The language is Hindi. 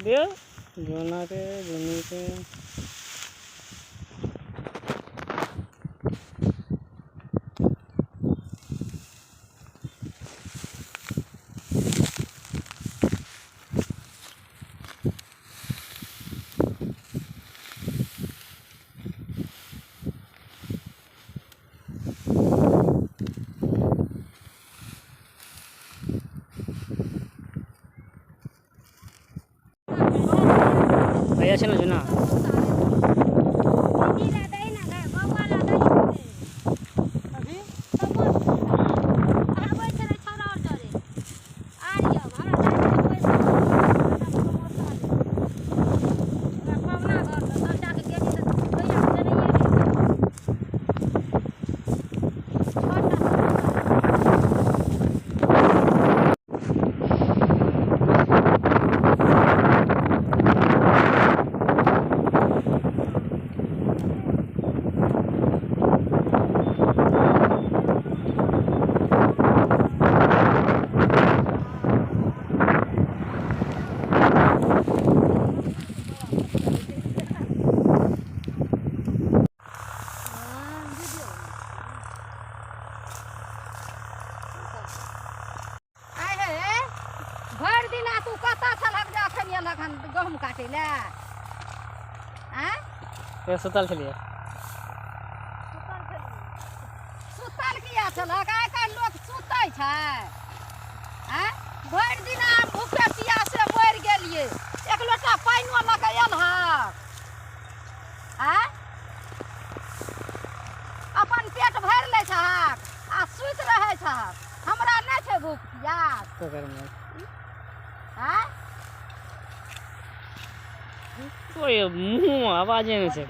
dia zona ke zoni ke भैया चलो जुना गहूम काटे ले सुतल छलिए सुतल किया छलक आइ काल्हि लोक सुतै छै भरि दिन भूखे पियासे मरि गेलियै एक लोटा पानिओ लऽ कऽ एलहक अपन पेट भरि लै छहक आ सुति रहै छहक हमरा नहि छै भूख पियास कोई मुंह आवाजे नहीं से